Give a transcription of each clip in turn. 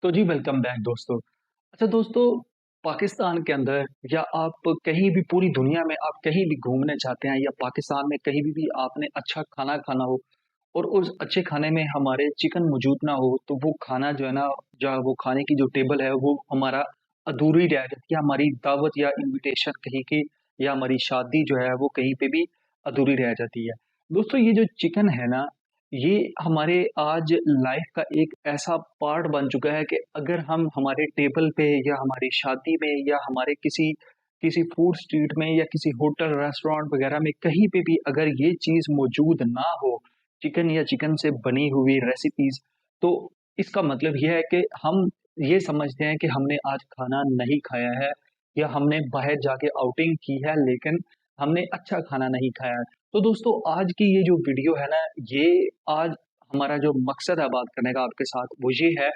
तो जी welcome back दोस्तों। अच्छा दोस्तों, पाकिस्तान के अंदर या आप कहीं भी पूरी दुनिया में आप कहीं भी घूमने जाते हैं या पाकिस्तान में कहीं भी आपने अच्छा खाना खाना हो और उस अच्छे खाने में हमारे चिकन मौजूद ना हो तो वो खाना जो है ना, जो वो खाने की जो टेबल है वो हमारा अधूरी रह जाती है। हमारी दावत या इनविटेशन कहीं की या हमारी शादी जो है वो कहीं पे भी अधूरी रह जाती है। दोस्तों, ये जो चिकन है ना, ये हमारे आज लाइफ का एक ऐसा पार्ट बन चुका है कि अगर हम हमारे टेबल पे या हमारी शादी में या हमारे किसी किसी फूड स्ट्रीट में या किसी होटल रेस्टोरेंट वगैरह में कहीं पे भी अगर ये चीज मौजूद ना हो, चिकन या चिकन से बनी हुई रेसिपीज, तो इसका मतलब यह है कि हम ये समझते हैं कि हमने आज खाना नहीं खाया है या हमने बाहर जाके आउटिंग की है लेकिन हमने अच्छा खाना नहीं खाया है। तो दोस्तों, आज की ये जो वीडियो है ना, ये आज हमारा जो मकसद है बात करने का आपके साथ वो ये है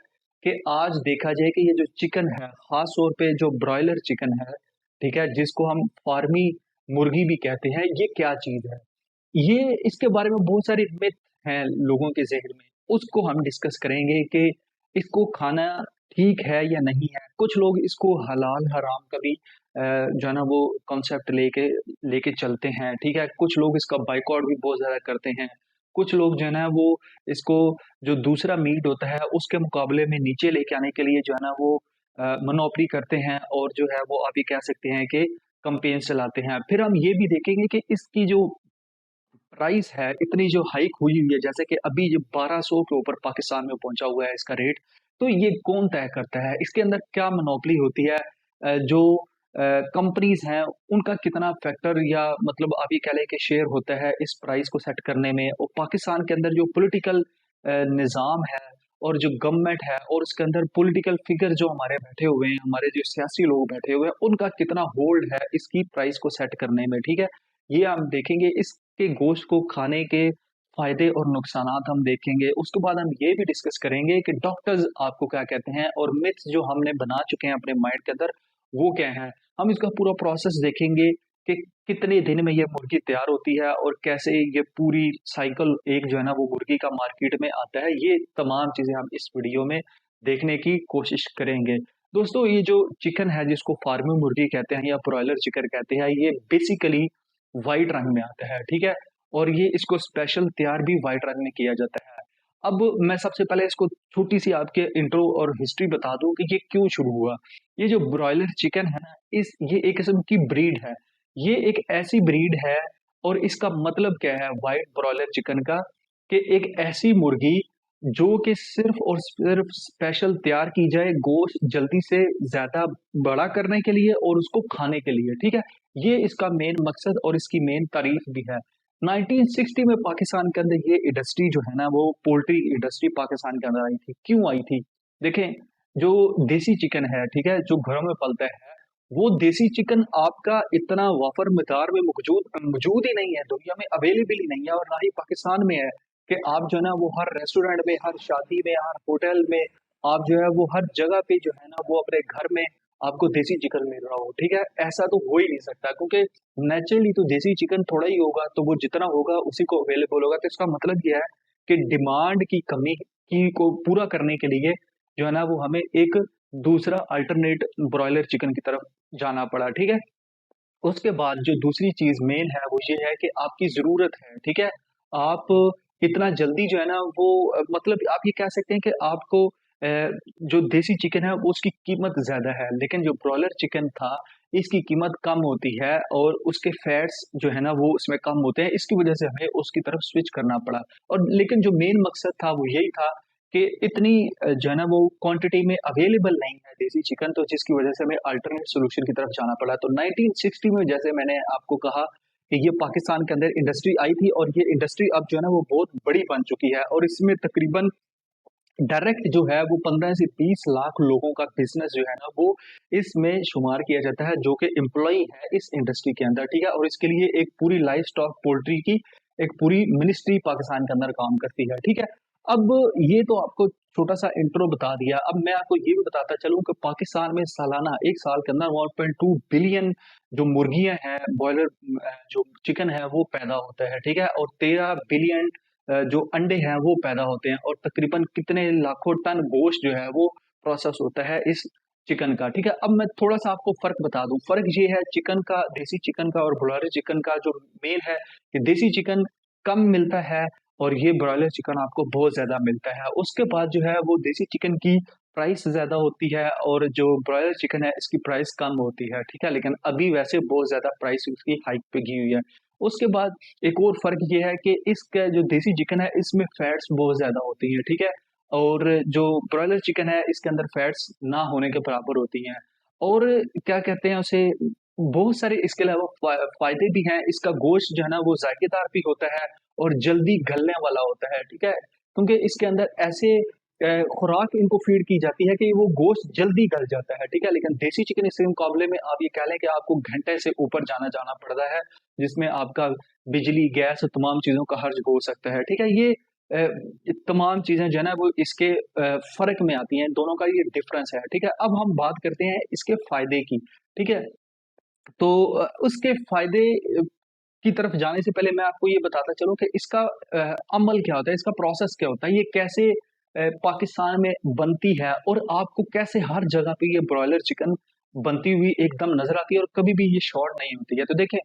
कि आज देखा जाए कि ये जो चिकन है, खास तौर पे जो ब्रॉयलर चिकन है, ठीक है, जिसको हम फार्मी मुर्गी भी कहते हैं, ये क्या चीज है। ये इसके बारे में बहुत सारे मिथ हैं लोगों के ज़हन में, उसको हम डिस्कस करेंगे कि इसको खाना ठीक है या नहीं है। कुछ लोग इसको हलाल हराम का भी जो है ना वो कॉन्सेप्ट लेके लेके चलते हैं, ठीक है। कुछ लोग इसका बायकॉट भी बहुत ज़्यादा करते हैं। कुछ लोग जो है ना वो इसको जो दूसरा मीट होता है उसके मुकाबले में नीचे लेके आने के लिए जो है ना वो मोनोपोली करते हैं और जो है वो आप ये कह सकते हैं कि कैंपेन चलाते हैं। फिर हम ये भी देखेंगे कि इसकी जो प्राइस है इतनी जो हाइक हुई हुई है, जैसे कि अभी ये 1200 के ऊपर पाकिस्तान में पहुंचा हुआ है इसका रेट। तो ये कौन तय करता है, इसके अंदर क्या मोनोपोली होती है, जो कंपनीज हैं उनका कितना फैक्टर या मतलब आप ये कह लें कि शेयर होता है इस प्राइस को सेट करने में। और पाकिस्तान के अंदर जो पॉलिटिकल निज़ाम है और जो गवर्नमेंट है और उसके अंदर पॉलिटिकल फिगर जो हमारे बैठे हुए हैं, हमारे जो सियासी लोग बैठे हुए हैं, उनका कितना होल्ड है इसकी प्राइस को सेट करने में, ठीक है। ये हम देखेंगे, इसके गोश्त को खाने के फायदे और नुकसानात हम देखेंगे। उसके बाद हम ये भी डिस्कस करेंगे कि डॉक्टर्स आपको क्या कहते हैं और मिथ्स जो हमने बना चुके हैं अपने माइंड के अंदर वो क्या है। हम इसका पूरा प्रोसेस देखेंगे कि कितने दिन में ये मुर्गी तैयार होती है और कैसे ये पूरी साइकिल एक जो है ना वो मुर्गी का मार्केट में आता है। ये तमाम चीजें हम इस वीडियो में देखने की कोशिश करेंगे। दोस्तों, ये जो चिकन है जिसको फार्मी मुर्गी कहते हैं या ब्रॉयलर चिकन कहते हैं, ये बेसिकली वाइट रंग में आता है, ठीक है। और ये इसको स्पेशल तैयार भी वाइट रंग में किया जाता है। अब मैं सबसे पहले इसको छोटी सी आपके इंट्रो और हिस्ट्री बता दूं कि ये क्यों शुरू हुआ। ये जो ब्रॉयलर चिकन है ना, इस ये एक किस्म की ब्रीड है। ये एक ऐसी ब्रीड है और इसका मतलब क्या है व्हाइट ब्रॉयलर चिकन का, कि एक ऐसी मुर्गी जो कि सिर्फ और सिर्फ स्पेशल तैयार की जाए गोश्त जल्दी से ज्यादा बड़ा करने के लिए और उसको खाने के लिए, ठीक है। ये इसका मेन मकसद और इसकी मेन तारीफ भी है। 1960 में पाकिस्तान के अंदर ये इंडस्ट्री जो है ना वो पोल्ट्री इंडस्ट्री पाकिस्तान के अंदर आई थी। क्यों आई थी? देखें, जो देसी चिकन है, ठीक है, जो घरों में पलता है, वो देसी चिकन आपका इतना वाफर मकदार में मौजूद मौजूद ही नहीं है, दुनिया में अवेलेबल ही नहीं है और ना ही पाकिस्तान में है कि आप जो है ना वो हर रेस्टोरेंट में, हर शादी में, हर होटल में, आप जो है वो हर जगह पे जो है ना वो अपने घर में आपको देसी चिकन मिल रहा हो, ठीक है। ऐसा तो हो ही नहीं सकता क्योंकि नेचुरली तो देसी चिकन थोड़ा ही होगा, तो वो जितना होगा उसी को अवेलेबल होगा। तो इसका मतलब यह है कि डिमांड की कमी की को पूरा करने के लिए जो है ना वो हमें एक दूसरा अल्टरनेट ब्रॉयलर चिकन की तरफ जाना पड़ा, ठीक है। उसके बाद जो दूसरी चीज मेन है वो ये है कि आपकी जरूरत है, ठीक है। आप इतना जल्दी जो है ना वो मतलब आप ये कह सकते हैं कि आपको जो देसी चिकन है वो उसकी कीमत ज्यादा है, लेकिन जो ब्रॉयलर चिकन था इसकी कीमत कम होती है और उसके फैट्स जो है ना वो उसमें कम होते हैं। इसकी वजह से हमें उसकी तरफ स्विच करना पड़ा। और लेकिन जो मेन मकसद था वो यही था कि इतनी जो है ना वो क्वांटिटी में अवेलेबल नहीं है देसी चिकन, तो जिसकी वजह से हमें अल्टरनेट सोल्यूशन की तरफ जाना पड़ा। तो 1960 में जैसे मैंने आपको कहा कि ये पाकिस्तान के अंदर इंडस्ट्री आई थी और ये इंडस्ट्री अब जो है ना वो बहुत बड़ी बन चुकी है और इसमें तकरीबन डायरेक्ट जो है वो 15 से 20 लाख लोगों का बिजनेस जो है ना वो इसमें शुमार किया जाता है, जो कि एम्प्लॉय है इस इंडस्ट्री के अंदर, ठीक है। और इसके लिए एक पूरी लाइव स्टॉक पोल्ट्री की एक पूरी मिनिस्ट्री पाकिस्तान के अंदर काम करती है, ठीक है। अब ये तो आपको छोटा सा इंट्रो बता दिया। अब मैं आपको ये भी बताता चलूं कि पाकिस्तान में सालाना एक साल के अंदर 1.2 बिलियन जो मुर्गियां हैं, बॉयलर जो चिकन है वो पैदा होता है, ठीक है। और 13 बिलियन जो अंडे हैं वो पैदा होते हैं और तकरीबन कितने लाखों टन गोश्त जो है वो प्रोसेस होता है इस चिकन का, ठीक है। अब मैं थोड़ा सा आपको फर्क बता दूं। फर्क ये है चिकन का, देसी चिकन का और ब्रॉयलर चिकन का, जो मेन है कि देसी चिकन कम मिलता है और ये ब्रॉयलर चिकन आपको बहुत ज्यादा मिलता है। उसके बाद जो है वो देसी चिकन की प्राइस ज्यादा होती है और जो ब्रॉयलर चिकन है इसकी प्राइस कम होती है, ठीक है। लेकिन अभी वैसे बहुत ज्यादा प्राइस उसकी हाइक पे गई हुई है। उसके बाद एक और फर्क ये है कि इसका जो देसी चिकन है इसमें फैट्स बहुत ज्यादा होती है, ठीक है। और जो ब्रॉयलर चिकन है इसके अंदर फैट्स ना होने के बराबर होती हैं। और क्या कहते हैं उसे, बहुत सारे इसके अलावा फायदे भी हैं। इसका गोश्त जो है ना वो जायकेदार भी होता है और जल्दी गलने वाला होता है, ठीक है। क्योंकि इसके अंदर ऐसे खुराक इनको फीड की जाती है कि वो गोश्त जल्दी गल जाता है, ठीक है। लेकिन देसी चिकन इसके मुकाबले में आप ये कह लें कि आपको घंटे से ऊपर जाना पड़ता है, जिसमें आपका बिजली, गैस, तमाम चीजों का खर्च हो सकता है, ठीक है। ये तमाम चीजें जो है ना वो इसके फर्क में आती हैं, दोनों का ये डिफरेंस है, ठीक है। अब हम बात करते हैं इसके फायदे की, ठीक है। तो उसके फायदे की तरफ जाने से पहले मैं आपको ये बताता चलूं कि इसका अमल क्या होता है, इसका प्रोसेस क्या होता है, ये कैसे पाकिस्तान में बनती है और आपको कैसे हर जगह पे ये ब्रॉयलर चिकन बनती हुई एकदम नजर आती है और कभी भी ये शॉर्ट नहीं होती है। तो देखें,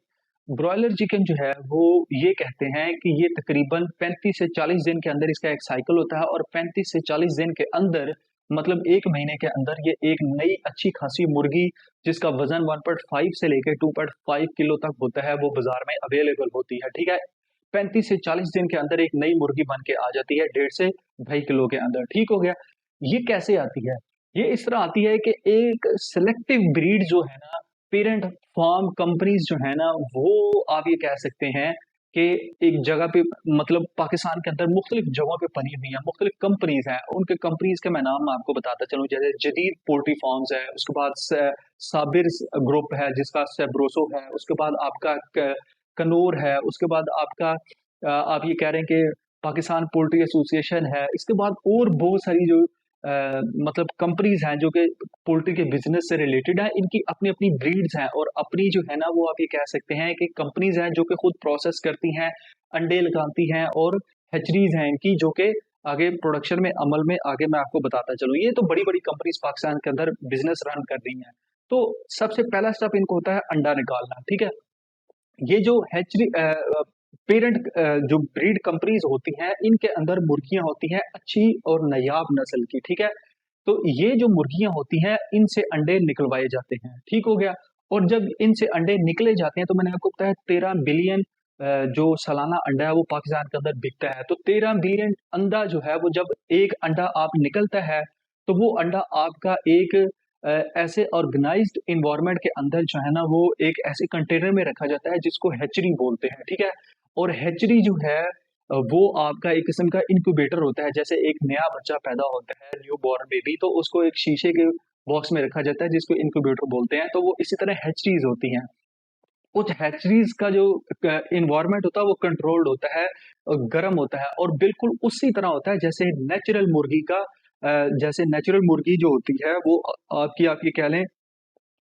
ब्रॉयलर चिकन जो है वो ये कहते हैं कि ये तकरीबन 35 से 40 दिन के अंदर इसका एक साइकिल होता है और 35 से 40 दिन के अंदर, मतलब एक महीने के अंदर, ये एक नई अच्छी खासी मुर्गी जिसका वजन 1.5 से लेकर 2.5 किलो तक होता है वो बाजार में अवेलेबल होती है, ठीक है। 35 से 40 दिन के अंदर एक नई मुर्गी बन के आ जाती है 1.5 से 2.5 किलो के अंदर, ठीक हो गया। ये कैसे आती है? ये इस तरह आती है कि एक सिलेक्टिव ब्रीड जो है ना, पेरेंट फार्म कंपनीज जो है ना, वो आप ये कह सकते हैं कि एक जगह पे, मतलब पाकिस्तान के अंदर मुख्तलिफ जगहों पे बनी हुई है, मुख्तलिफ कंपनीज हैं। उनके कंपनीज के मैं नाम आपको बताता चलूं, जैसे जदीद पोल्ट्री फार्म्स है, उसके बाद साबिर ग्रुप है जिसका सेब्रोसो है, उसके बाद आपका कनूर है, उसके बाद आपका आप ये कह रहे हैं कि पाकिस्तान पोल्ट्री एसोसिएशन है। इसके बाद और बहुत सारी जो मतलब कंपनीज हैं जो कि पोल्ट्री के बिजनेस से रिलेटेड है, इनकी अपनी अपनी ब्रीड्स हैं और अपनी जो है ना वो आप ये कह सकते हैं कि कंपनीज हैं जो कि खुद प्रोसेस करती हैं, अंडे लगाती हैं और हैचरीज हैं इनकी, जो कि आगे प्रोडक्शन में अमल में आगे मैं आपको बताता चलूँ। ये तो बड़ी बड़ी कंपनीज पाकिस्तान के अंदर बिजनेस रन कर रही हैं। तो सबसे पहला स्टेप इनको होता है अंडा निकालना, ठीक है। ये जो हैचरी पेरेंट जो ब्रीड कंपनीज होती हैं इनके अंदर मुर्गियां होती हैं अच्छी और नायाब नस्ल की, ठीक है। तो ये जो मुर्गियां होती हैं इनसे अंडे निकलवाए जाते हैं, ठीक हो गया। और जब इनसे अंडे निकले जाते हैं तो मैंने आपको बताया 13 बिलियन जो सालाना अंडा है वो पाकिस्तान के अंदर बिकता है। तो 13 बिलियन अंडा जो है वो जब एक अंडा आप निकलता है तो वो अंडा आपका एक ऐसे ऑर्गेनाइज्ड इन्वायरमेंट के अंदर जो है ना वो एक ऐसे कंटेनर में रखा जाता है जिसको हैचरी बोलते हैं, ठीक है। और हैचरी जो है वो आपका एक किस्म का इंक्यूबेटर होता है। जैसे एक नया बच्चा पैदा होता है, न्यू बॉर्न बेबी, तो उसको एक शीशे के बॉक्स में रखा जाता है जिसको इंक्यूबेटर बोलते हैं। तो वो इसी तरह हैचरीज होती हैं। उस हैचरीज का जो इन्वायरमेंट होता है वो कंट्रोल्ड होता है और गर्म होता है और बिल्कुल उसी तरह होता है जैसे नेचुरल मुर्गी का जैसे नेचुरल मुर्गी जो होती है वो आपकी आप ये कह लें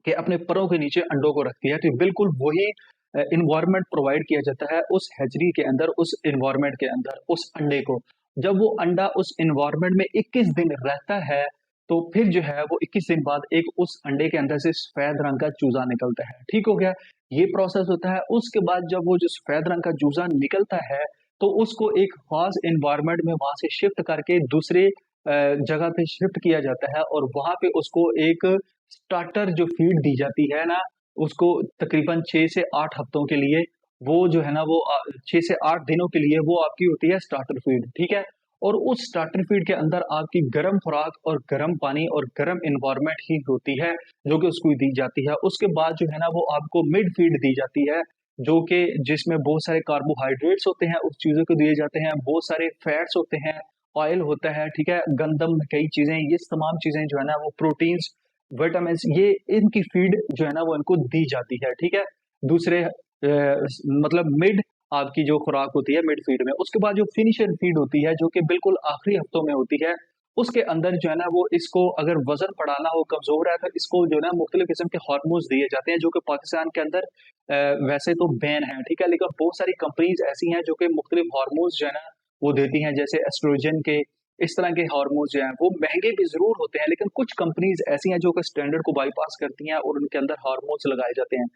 कि अपने परों के नीचे अंडों को रखती है। तो बिल्कुल वही इन्वायरमेंट प्रोवाइड किया जाता है उस हैचरी के अंदर, उस इन्वायरमेंट के अंदर उस अंडे को। जब वो अंडा उस इन्वायरमेंट में 21 दिन रहता है तो फिर जो है वो 21 दिन बाद एक उस अंडे के अंदर से सफेद रंग का चूजा निकलता है, ठीक हो गया। ये प्रोसेस होता है। उसके बाद जब वो जो सफेद रंग का चूजा निकलता है तो उसको एक खास इन्वायरमेंट में वहां से शिफ्ट करके दूसरे जगह पे शिफ्ट किया जाता है और वहां पे उसको एक स्टार्टर जो फीड दी जाती है ना, उसको तकरीबन 6 से 8 हफ्तों के लिए, वो जो है ना वो 6 से 8 दिनों के लिए वो आपकी होती है स्टार्टर फीड, ठीक है। और उस स्टार्टर फीड के अंदर आपकी गर्म खुराक और गर्म पानी और गर्म इन्वायरमेंट ही होती है जो कि उसको दी जाती है। उसके बाद जो है ना वो आपको मिड फीड दी जाती है जो कि जिसमें बहुत सारे कार्बोहाइड्रेट्स होते हैं, उस चीजों को दिए जाते हैं, बहुत सारे फैट्स होते हैं, ऑयल होता है, ठीक है, गंदम, कई चीजें, ये तमाम चीजें जो है ना वो प्रोटीन्स, विटामिन, ये इनकी फीड जो है ना वो इनको दी जाती है, ठीक है। दूसरे मतलब मिड आपकी जो खुराक होती है मिड फीड में। उसके बाद जो फिनिशर फीड होती है जो कि बिल्कुल आखिरी हफ्तों में होती है, उसके अंदर जो है ना वो इसको अगर वजन बढ़ाना हो, कमजोर है, तो इसको जो है ना मुख्तलिफ किस्म के हार्मोन्स दिए जाते हैं जो कि पाकिस्तान के अंदर वैसे तो बैन है, ठीक है। लेकिन बहुत सारी कंपनीज ऐसी हैं जो कि मुख्तलिफ हार्मोन्स जो है ना वो देती हैं, जैसे एस्ट्रोजन के इस तरह के हार्मोन्स जो हैं वो महंगे भी जरूर होते हैं, लेकिन कुछ कंपनीज ऐसी हैं जो कि स्टैंडर्ड को बाईपास करती हैं और उनके अंदर हार्मोन्स लगाए जाते हैं,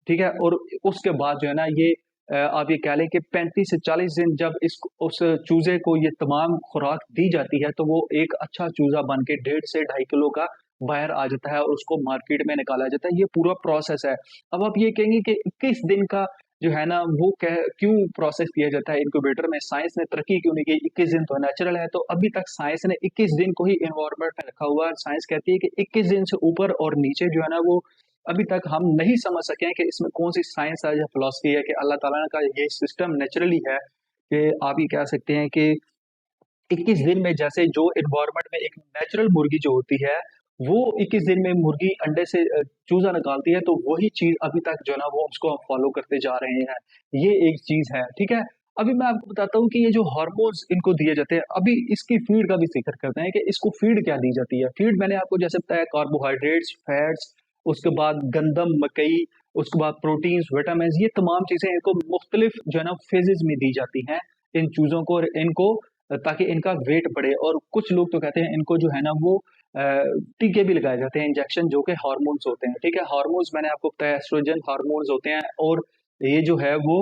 ठीक है। और उसके बाद जो है ना ये आप ये कह लें कि 35 से 40 दिन जब उस चूजे को ये तमाम खुराक दी जाती है, तो वो एक अच्छा चूजा बन के 1.5 से 2.5 किलो का बाहर आ जाता है और उसको मार्केट में निकाला जाता है। ये पूरा प्रोसेस है। अब आप ये कहेंगे कि 21 दिन का जो है ना वो क्यों प्रोसेस किया जाता है इनक्यूबेटर में, साइंस ने तरक्की क्यों नहीं की? 21 दिन तो नेचुरल है। तो अभी तक साइंस ने 21 दिन को ही एनवायरमेंट में रखा हुआ है। साइंस कहती है कि 21 दिन से ऊपर और नीचे जो है ना वो अभी तक हम नहीं समझ सके हैं कि इसमें कौन सी साइंस है या फिलॉसफी है कि अल्लाह ताला का ये सिस्टम नेचुरली है कि आप ये कह सकते हैं कि 21 दिन में जैसे जो एनवायरनमेंट में एक नेचुरल मुर्गी जो होती है, वो 21 दिन में मुर्गी अंडे से चूजा निकालती है, तो वही चीज़ अभी तक जो है ना वो उसको हम फॉलो करते जा रहे हैं। ये एक चीज़ है, ठीक है? अभी मैं आपको बताता हूँ कि ये जो हार्मोन्स इनको दिए जाते हैं, अभी इसकी फीड का भी ज़िक्र करते हैं कि इसको फीड क्या दी जाती है। फीड मैंने आपको जैसे बताया कार्बोहाइड्रेट्स, फैट्स, उसके बाद गंदम, मकई, उसके बाद प्रोटीन्स, विटामिन्स, ये तमाम चीज़ें इनको मुख्तलिफ जो है ना फ़ेज़ेज़ में दी जाती हैं, इन चूज़ों को और इनको ताकि इनका वेट बढ़े। और कुछ लोग तो कहते हैं इनको जो है ना वो टीके भी लगाए जाते हैं, इंजेक्शन, जो कि हार्मोन्स होते हैं, ठीक है। हार्मोन्स मैंने आपको बताया एस्ट्रोजन हार्मोन्स होते हैं और ये जो है वो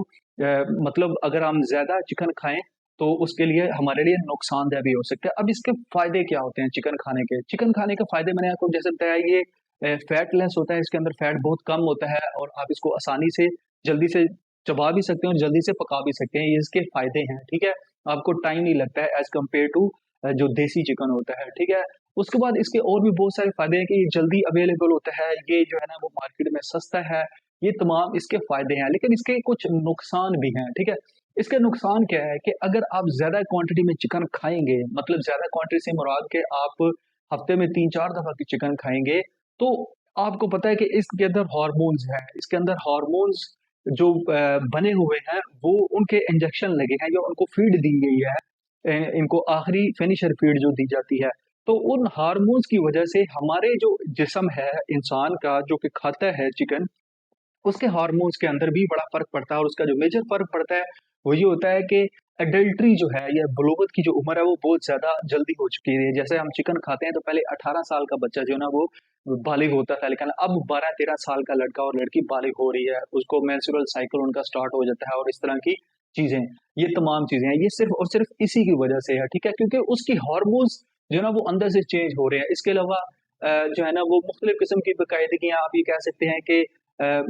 मतलब अगर हम ज्यादा चिकन खाएं तो उसके लिए हमारे लिए नुकसानदेह भी हो सकता है। अब इसके फायदे क्या होते हैं चिकन खाने के? चिकन खाने के फायदे मैंने आपको जैसे बताया, ये फैट लेस होता है, इसके अंदर फैट बहुत कम होता है और आप इसको आसानी से जल्दी से चबा भी सकते हैं और जल्दी से पका भी सकते हैं। ये इसके फायदे हैं, ठीक है। आपको टाइम नहीं लगता है एज कम्पेयर टू जो देसी चिकन होता है, ठीक है। उसके बाद इसके और भी बहुत सारे फायदे हैं कि ये जल्दी अवेलेबल होता है, ये जो है ना वो मार्केट में सस्ता है। ये तमाम इसके फायदे हैं, लेकिन इसके कुछ नुकसान भी हैं, ठीक है। इसके नुकसान क्या है कि अगर आप ज्यादा क्वांटिटी में चिकन खाएंगे, मतलब ज्यादा क्वांटिटी से मुराद के आप हफ्ते में 3-4 दफा की चिकन खाएंगे, तो आपको पता है कि इसके अंदर हार्मोन्स हैं, इसके अंदर हार्मोन्स जो बने हुए हैं वो उनके इंजेक्शन लगे हैं या उनको फीड दी गई है, इनको आखिरी फिनिशर फीड जो दी जाती है। तो उन हार्मोन्स की वजह से हमारे जो जिस्म है इंसान का जो कि खाता है चिकन, उसके हार्मोन्स के अंदर भी बड़ा फर्क पड़ता है। और उसका जो मेजर फर्क पड़ता है वो ये होता है कि एडल्ट्री जो है या बलूगत की जो उम्र है वो बहुत ज्यादा जल्दी हो चुकी है। जैसे हम चिकन खाते हैं तो पहले 18 साल का बच्चा जो है ना वो बालिग होता था, लेकिन अब 12-13 साल का लड़का और लड़की बालिग हो रही है, उसको मेंस्ट्रुअल साइकिल उनका स्टार्ट हो जाता है और इस तरह की चीजें, ये तमाम चीजें हैं, ये सिर्फ और सिर्फ इसी की वजह से है, ठीक है, क्योंकि उसकी हार्मोन्स जो है ना वो अंदर से चेंज हो रहे हैं। इसके अलावा जो है ना वो मुख्तलिफ किस्म की बेकायदगियां, आप ये कह सकते हैं कि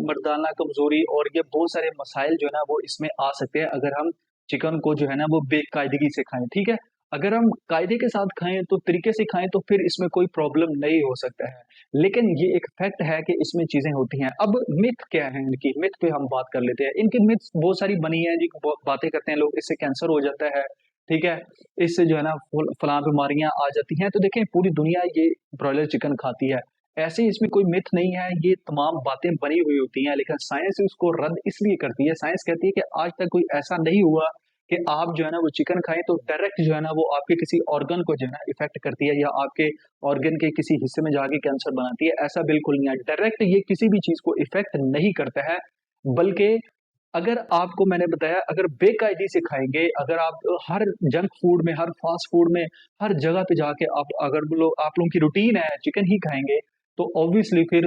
मर्दाना कमजोरी और ये बहुत सारे मसाइल जो है ना वो इसमें आ सकते हैं अगर हम चिकन को जो है ना वो बेकायदगी से खाएं, ठीक है। अगर हम कायदे के साथ खाएं तो तरीके से खाएं तो फिर इसमें कोई प्रॉब्लम नहीं हो सकता है, लेकिन ये एक फैक्ट है कि इसमें चीजें होती हैं। अब मिथ क्या है इनकी, मिथ पे हम बात कर लेते हैं। इनकी मिथ बहुत सारी बनी है जी, बातें करते हैं लोग, इससे कैंसर हो जाता है, ठीक है, इससे जो है ना फलां बीमारियां आ जाती हैं। तो देखें पूरी दुनिया ये ब्रॉयलर चिकन खाती है, ऐसे इसमें कोई मिथ नहीं है, ये तमाम बातें बनी हुई होती हैं, लेकिन साइंस उसको रद्द इसलिए करती है। साइंस कहती है कि आज तक कोई ऐसा नहीं हुआ कि आप जो है ना वो चिकन खाएं तो डायरेक्ट जो है ना वो आपके किसी ऑर्गन को जो है ना इफेक्ट करती है या आपके ऑर्गन के किसी हिस्से में जाके कैंसर बनाती है। ऐसा बिल्कुल नहीं है, डायरेक्ट ये किसी भी चीज को इफेक्ट नहीं करता है। बल्कि अगर आपको मैंने बताया, अगर बेकायदे से खाएंगे, अगर आप हर जंक फूड में, हर फास्ट फूड में, हर जगह पे जाके अगर आप लोगों की रूटीन है चिकन ही खाएंगे, तो ऑब्वियसली फिर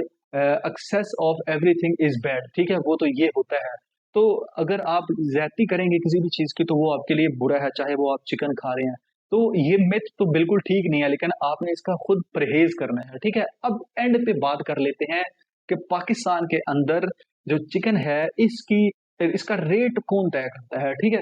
excess of everything is bad, ठीक है, वो तो ये होता है। तो अगर आप ज्यादती करेंगे किसी भी चीज की तो वो आपके लिए बुरा है, चाहे वो आप चिकन खा रहे हैं। तो ये मिथ तो बिल्कुल ठीक नहीं है, लेकिन आपने इसका खुद परहेज करना है, ठीक है। अब एंड पे बात कर लेते हैं कि पाकिस्तान के अंदर जो चिकन है इसकी इसका रेट कौन तय करता है, ठीक है।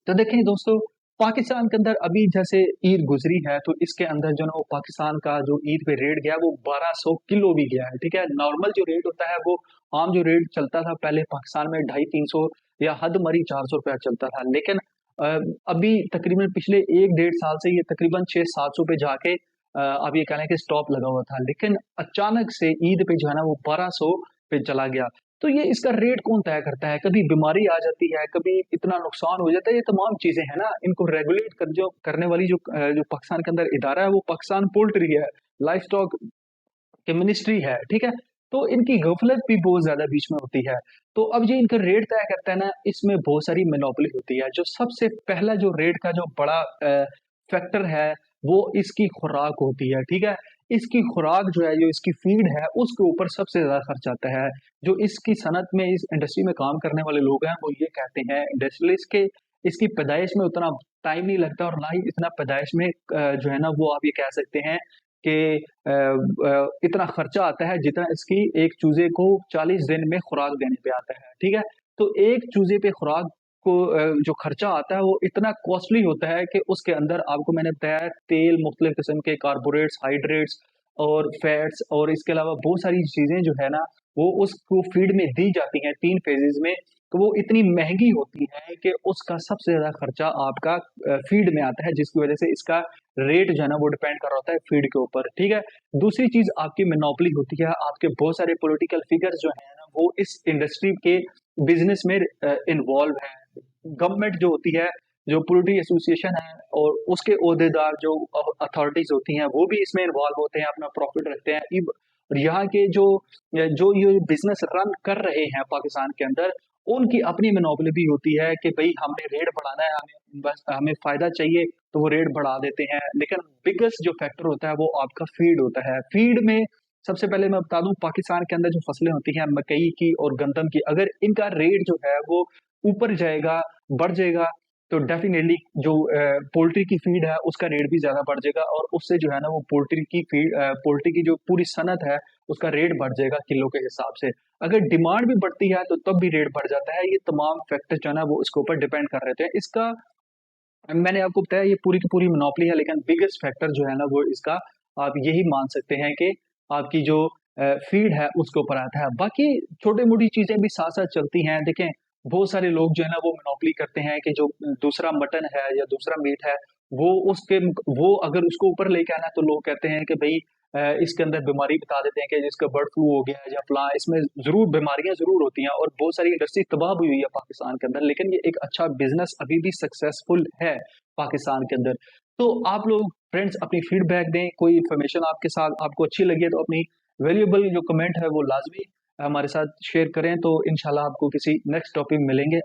तो देखें दोस्तों, पाकिस्तान के अंदर अभी जैसे ईद गुजरी है तो इसके अंदर जो ना वो पाकिस्तान का जो ईद पे रेट गया वो 1200 किलो भी गया है, ठीक है। नॉर्मल जो रेट होता है वो आम जो रेट चलता था पहले पाकिस्तान में 250-300 या हद मरी 400 रुपया चलता था, लेकिन अ, अभी तकरीबन पिछले 1-1.5 साल से ये तकरीबन 600-700 पे जाके अब ये कहना है कि स्टॉप लगा हुआ था, लेकिन अचानक से ईद पे जो है ना वो 1200 पे चला गया। तो ये इसका रेट कौन तय करता है? कभी बीमारी आ जाती है, कभी इतना नुकसान हो जाता है, ये तमाम चीजें हैं ना, इनको रेगुलेट जो करने वाली जो पाकिस्तान के अंदर इदारा है वो पाकिस्तान पोल्ट्री है, लाइफ स्टॉक की मिनिस्ट्री है, ठीक है। तो इनकी गफलत भी बहुत ज्यादा बीच में होती है। तो अब ये इनका रेट तय करता है ना, इसमें बहुत सारी मोनोपोली होती है। जो सबसे पहला जो रेट का जो बड़ा फैक्टर है वो इसकी खुराक होती है, ठीक है। इसकी खुराक जो है, जो इसकी फीड है, उसके ऊपर सबसे ज्यादा खर्च आता है। जो इसकी सनत में, इस इंडस्ट्री में काम करने वाले लोग हैं, वो ये कहते हैं इंडस्ट्रियलिस्ट के इसकी पैदाइश में उतना टाइम नहीं लगता, और ना ही इतना पैदाइश में जो है ना, वो आप ये कह सकते हैं कि इतना खर्चा आता है जितना इसकी एक चूजे को 40 दिन में खुराक देने पे आता है, ठीक है। तो एक चूजे पे खुराक को जो खर्चा आता है वो इतना कॉस्टली होता है कि उसके अंदर आपको मैंने बताया तेल, मुख्तलिफ किस्म के कार्बोरेट्स, हाइड्रेट्स और फैट्स, और इसके अलावा बहुत सारी चीजें जो है ना, वो उसको फीड में दी जाती हैं 3 फेजेस में। तो वो इतनी महंगी होती है कि उसका सबसे ज्यादा खर्चा आपका फीड में आता है, जिसकी वजह से इसका रेट जो है ना वो डिपेंड कर रहा होता है फीड के ऊपर, ठीक है। दूसरी चीज आपकी मोनोपोली होती है। आपके बहुत सारे पॉलिटिकल फिगर्स जो है ना, वो इस इंडस्ट्री के बिजनेस में इन्वॉल्व है। गवर्नमेंट जो होती है, जो पोल्ट्री एसोसिएशन है, और उसके ओहदेदार जो अथॉरिटीज होती हैं, वो भी इसमें इन्वॉल्व होते हैं, अपना प्रॉफिट रखते हैं। और यहाँ के जो जो ये बिजनेस रन कर रहे हैं पाकिस्तान के अंदर, उनकी अपनी मोनोपोली भी होती है कि भाई हमने रेट बढ़ाना है, हमें बस हमें फायदा चाहिए, तो वो रेट बढ़ा देते हैं। लेकिन बिगेस्ट जो फैक्टर होता है वो आपका फीड होता है। फीड में सबसे पहले मैं बता दूं, पाकिस्तान के अंदर जो फसलें होती हैं मकई की और गंदम की, अगर इनका रेट जो है वो ऊपर जाएगा, बढ़ जाएगा, तो डेफिनेटली जो पोल्ट्री की फीड है उसका रेट भी ज्यादा बढ़ जाएगा, और उससे जो है ना वो पोल्ट्री की फीड, पोल्ट्री की जो पूरी सनत है उसका रेट बढ़ जाएगा किलो के हिसाब से। अगर डिमांड भी बढ़ती है तो तब भी रेट बढ़ जाता है। ये तमाम फैक्टर जो है ना वो इसके ऊपर डिपेंड कर रहे थे। इसका मैंने आपको बताया ये पूरी की पूरी मोनोपोली है, लेकिन बिगेस्ट फैक्टर जो है ना वो इसका आप यही मान सकते हैं कि आपकी जो फीड है उसके ऊपर आता है। बाकी छोटी मोटी चीजें भी साथ साथ चलती हैं। देखें, बहुत सारे लोग जो है ना वो मोनोपोली करते हैं कि जो दूसरा मटन है या दूसरा मीट है, वो उसके वो अगर उसको ऊपर लेके आना है, तो लोग कहते हैं कि भाई इसके अंदर बीमारी बता देते हैं कि जिसका बर्ड फ्लू हो गया है या फला, इसमें जरूर बीमारियां जरूर होती हैं, और बहुत सारी इंडस्ट्री तबाह भी हुई है पाकिस्तान के अंदर, लेकिन ये एक अच्छा बिजनेस अभी भी सक्सेसफुल है पाकिस्तान के अंदर। तो आप लोग फ्रेंड्स अपनी फीडबैक दें, कोई इन्फॉर्मेशन आपके साथ आपको अच्छी लगी है तो अपनी वैल्यूएबल जो कमेंट है वो लाजमी हमारे साथ शेयर करें। तो इंशाल्लाह आपको किसी नेक्स्ट टॉपिक मिलेंगे।